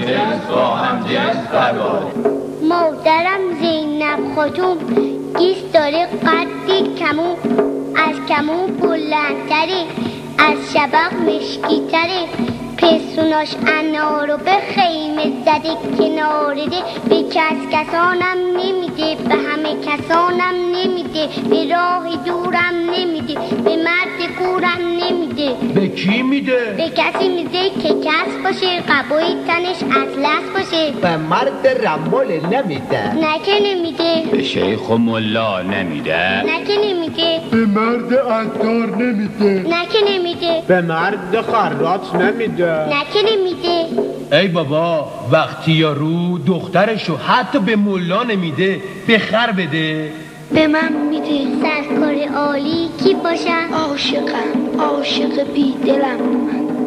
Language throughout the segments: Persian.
جنس با هم جنس قباد. مادرم زینب خاتون گیست داره قدی کمون، از کمون بلندتره، از شبق مشکیتره، پسوناش انارو به خیمه زده کناره ده، به کسانم نمیده، به همه کسانم نمیده، به راه دورم نمیده، به مرد کورم نمیده. به کی میده؟ به کسی میده که کس باشه، قبای تنش اطلس باشه. به مرد رمال نمیده. نه که نمیده. به شیخ و ملا نمیده. نه که نمیده. به مرد عطار نمیده. نه که نمیده. به مرد خراط نمیده. نه که نمیده. ای بابا وقتی یارو دخترشو حتی به ملا نمیده به خر بده. به من میده. سرکار عالی کی باشم؟ عاشقم، عاشق بی دلم.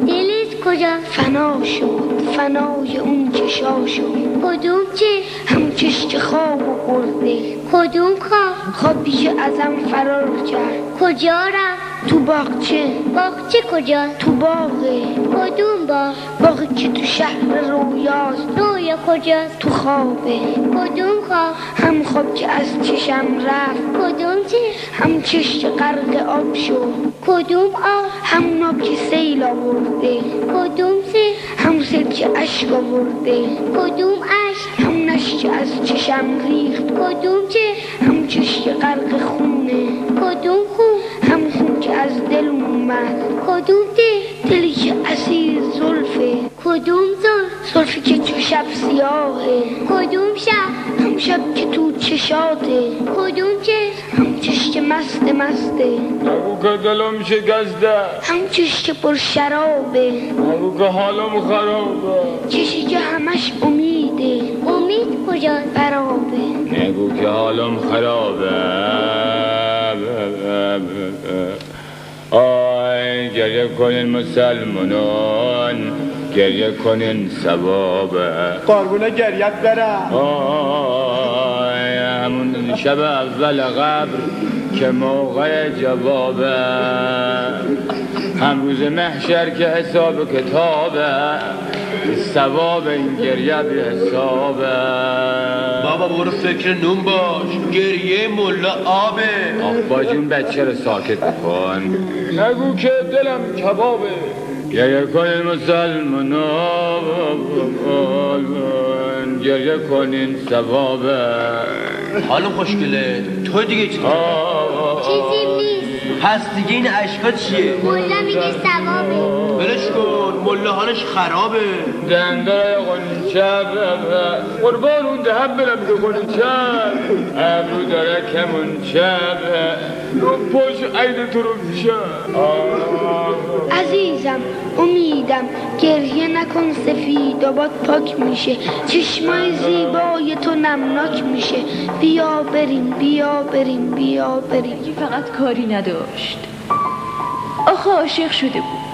دلت کجا؟ فنا شد، فنای اون چشا شد. کدوم چه؟ هم چش که خواب برده. کدوم خواب؟ خواب پیش ازم فرار کرد. کجا رفت؟ تو باغچه. باغچه کجا؟ تو باغه. کدوم باغ؟ باغی که تو شهر رویاست. رویا کجاست؟ تو خوابه. کدوم خواب؟ هم خواب که از چشم رفت. کدوم چشم؟ هم چش که غرق آب شد. کدوم آب؟ هم آب که سیل آورده. کدوم سیل؟ هم سیل که اشک آورده. کدوم اشک؟ هم نش که از چشم ریخت. کدوم چشم؟ هم چش که غرق خونه. کدوم خون؟ هم خون که از دل اومد. کدوم دل؟ دلی که اسیر زلفه. کدوم زلف؟ زلفی که تو شب سیاهه. کدوم شب؟ هم شب که تو چشاته. کدوم چشم؟ هم چش که مسته نگو که دلم شکسته. هم چش که پر شرابه. نگو که حالم خرابه. چشی که همش امیده. امید کجا؟ برابه. نگو که حالم خرابه. آی گریه کنین مسلمانان، گریه کنین ثوابه. قربونه گریت برم. آی همون شب اول قبر که موقع جوابه، هم روز محشر که حساب کتابه، ثواب این گریه بی حسابه. بابا برو فکر نون باش، گریه ملا آبه. آبا جون بچه رو ساکت بکن. نگو که دلم کبابه. گریه کنین مسلمانان، گریه کنین ثوابه. حالا خوشگله تو دیگه چی؟ چیزی نیست. پس دیگه این اشکا چیه؟ ملا میگه ثوابه. ولش کن، ملا حالش خرابه. دندای قنچه قربان اون دهم بلم که قنچه ابرو داره کمونچه رو پاش عید تو رو میشه. عزیزم امیدم گریه نکن، سفید آباد پاک میشه، چشمای زیبای تو نمناک میشه. بیا بریم بیا بریم بیا بریم. فقط کاری نداشت، آخه عاشق شده بود.